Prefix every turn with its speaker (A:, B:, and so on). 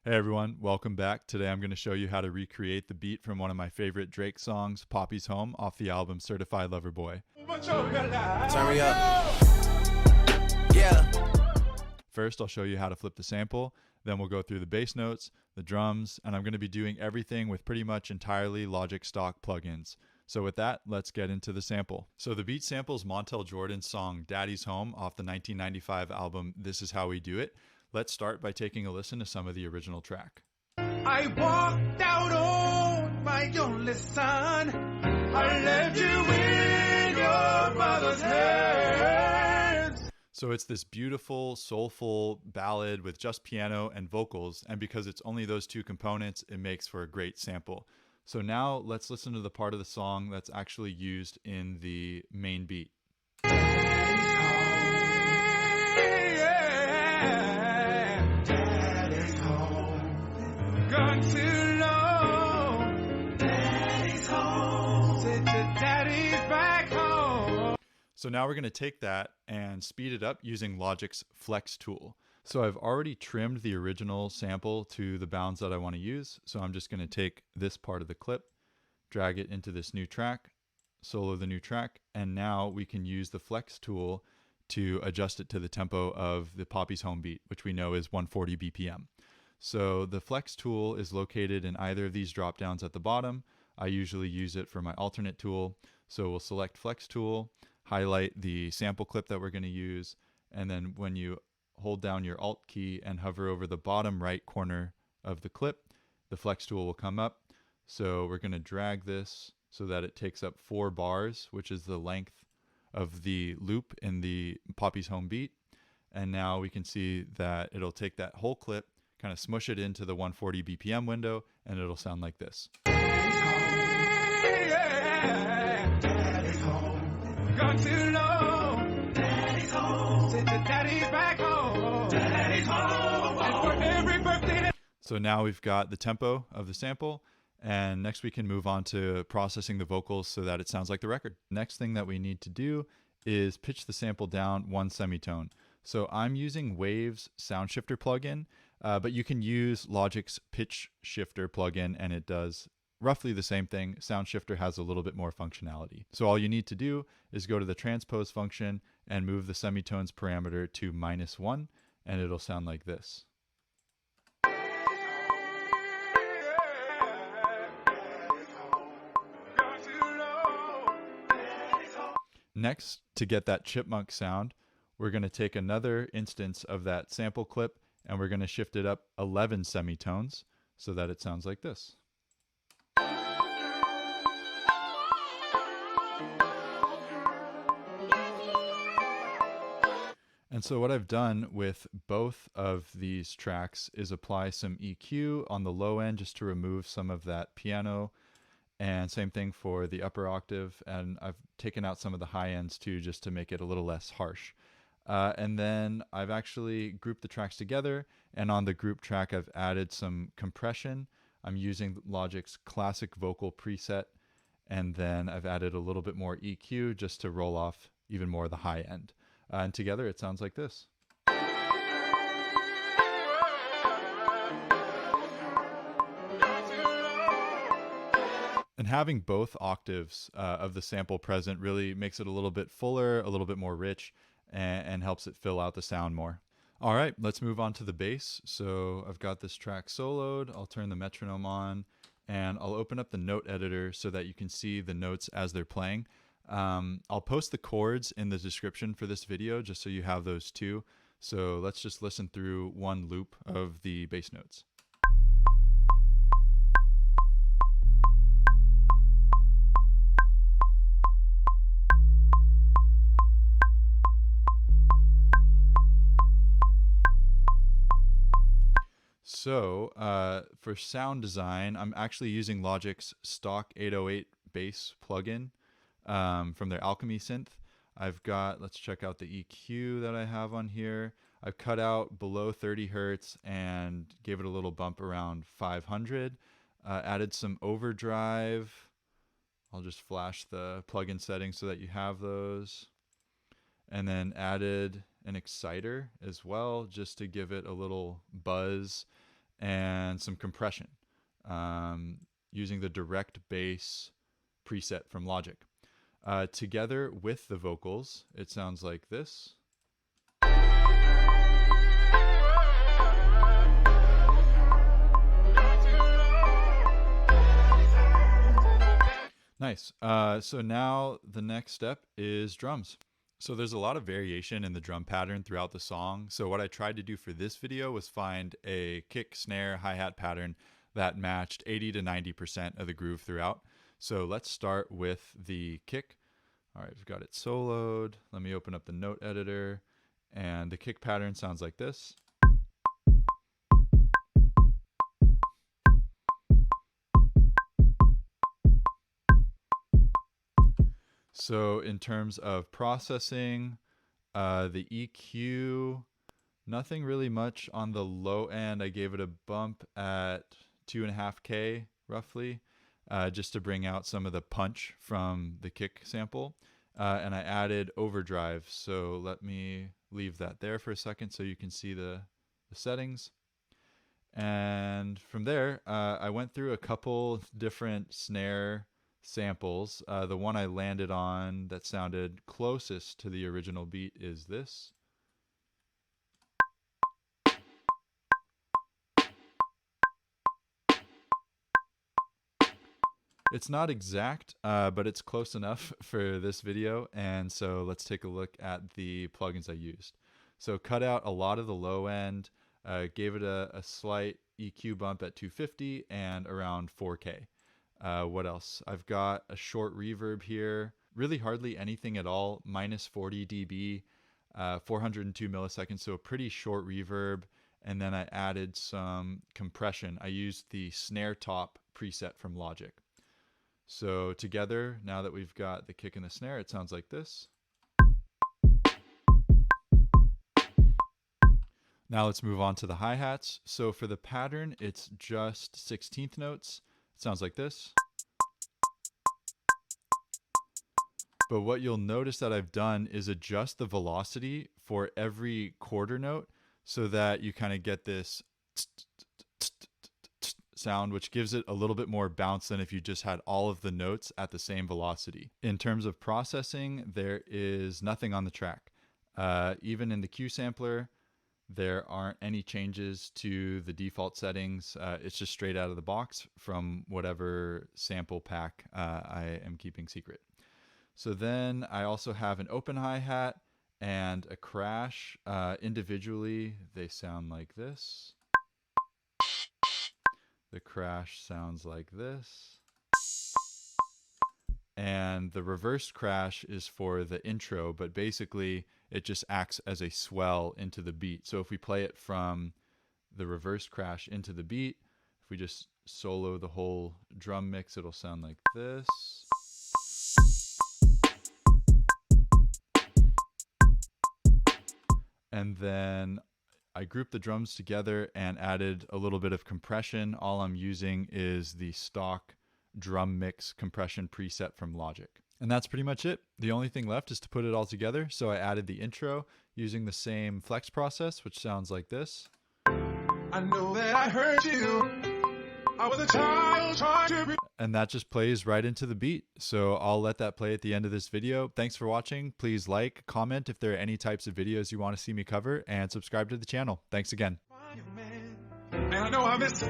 A: Hey everyone, welcome back. Today I'm going to show you how to recreate the beat from one of my favorite Drake songs, Papi's Home, off the album Certified Lover Boy.
B: Turn me up. Yeah.
A: First, I'll show you how to flip the sample, then we'll go through the bass notes, the drums, and I'm going to be doing everything with pretty much entirely Logic stock plugins. So with that, let's get into the sample. So the beat samples Montel Jordan's song Daddy's Home off the 1995 album This Is How We Do It. Let's start by taking a listen to some of the original track.
C: I walked out on my only son. I left you in your mother's hands.
A: So it's this beautiful, soulful ballad with just piano and vocals, and because it's only those two components, it makes for a great sample. So now let's listen to the part of the song that's actually used in the main beat.
C: Gone too long. Daddy's home. Said your daddy's back home.
A: So now we're going to take that and speed it up using Logic's Flex tool. So I've already trimmed the original sample to the bounds that I want to use. So I'm just going to take this part of the clip, drag it into this new track, solo the new track, and now we can use the Flex tool to adjust it to the tempo of the Papi's Home beat, which we know is 140 BPM. So the Flex tool is located in either of these drop downs at the bottom. I usually use it for my alternate tool. So we'll select Flex tool, highlight the sample clip that we're going to use, and then when you hold down your Alt key and hover over the bottom right corner of the clip, the Flex tool will come up. So we're going to drag this so that it takes up 4 bars, which is the length of the loop in the Papi's Home beat. And now we can see that it'll take that whole clip, kind of smush it into the 140 BPM window, and it'll sound like this.
C: Daddy's home. Gone too long. Daddy's home. Said your daddy's back home. Daddy's home. And for every birthday.
A: So now we've got the tempo of the sample, and next we can move on to processing the vocals so that it sounds like the record. Next thing that we need to do is pitch the sample down 1 semitone. So I'm using Wave's Sound Shifter plugin, but you can use Logic's Pitch Shifter plugin and it does roughly the same thing. Sound Shifter has a little bit more functionality. So all you need to do is go to the transpose function and move the semitones parameter to -1, and it'll sound like this. Next, to get that chipmunk sound, we're going to take another instance of that sample clip and we're going to shift it up 11 semitones so that it sounds like this. And so what I've done with both of these tracks is apply some EQ on the low end just to remove some of that piano, and same thing for the upper octave, and I've taken out some of the high ends too just to make it a little less harsh. And then I've actually grouped the tracks together, and on the group track I've added some compression. I'm using Logic's classic vocal preset, and then I've added a little bit more EQ just to roll off even more of the high end. And together it sounds like this. And having both octaves of the sample present really makes it a little bit fuller, a little bit more rich, and helps it fill out the sound more. All right, let's move on to the bass. So I've got this track soloed. I'll turn the metronome on, and I'll open up the note editor so that you can see the notes as they're playing. I'll post the chords in the description for this video just so you have those too. So let's just listen through one loop of the bass notes. So for sound design, I'm actually using Logic's stock 808 bass plugin from their Alchemy synth. I've got, let's check out the EQ that I have on here. I've cut out below 30 hertz and gave it a little bump around 500. Added some overdrive. I'll just flash the plugin settings so that you have those. And then added an exciter as well, just to give it a little buzz and some compression using the direct bass preset from Logic. Together with the vocals, it sounds like this. Nice. So now the next step is drums. So there's a lot of variation in the drum pattern throughout the song. So what I tried to do for this video was find a kick, snare, hi-hat pattern that matched 80 to 90% of the groove throughout. So let's start with the kick. All right, we've got it soloed. Let me open up the note editor. And the kick pattern sounds like this. So in terms of processing, the EQ, nothing really much on the low end. I gave it a bump at 2.5K roughly, just to bring out some of the punch from the kick sample. And I added overdrive. So let me leave that there for a second so you can see the settings. And from there, I went through a couple different snare samples. The one I landed on that sounded closest to the original beat is this. It's not exact, but it's close enough for this video. And so let's take a look at the plugins I used. So cut out a lot of the low end, gave it a slight EQ bump at 250 and around 4K. What else? I've got a short reverb here, really hardly anything at all, minus 40 dB, 402 milliseconds, so a pretty short reverb. And then I added some compression. I used the snare top preset from Logic. So together, now that we've got the kick and the snare, it sounds like this. Now let's move on to the hi-hats. So for the pattern, it's just 16th notes. Sounds like this. But what you'll notice that I've done is adjust the velocity for every quarter note so that you kind of get this sound, which gives it a little bit more bounce than if you just had all of the notes at the same velocity. In terms of processing, there is nothing on the track. Even in the Q sampler, there aren't any changes to the default settings. It's just straight out of the box from whatever sample pack I am keeping secret. So then I also have an open hi-hat and a crash. Individually, they sound like this. The crash sounds like this. And the reverse crash is for the intro, but basically it just acts as a swell into the beat. So if we play it from the reverse crash into the beat, if we just solo the whole drum mix, it'll sound like this. And then I grouped the drums together and added a little bit of compression. All I'm using is the stock drum mix compression preset from Logic. And that's pretty much it. The only thing left is to put it all together. So I added the intro using the same flex process, which sounds like this.
C: I know that I hurt you. I was a child trying to be.
A: And that just plays right into the beat. So I'll let that play at the end of this video. Thanks for watching. Please like, comment if there are any types of videos you want to see me cover, and subscribe to the channel. Thanks again.
C: And I know I miss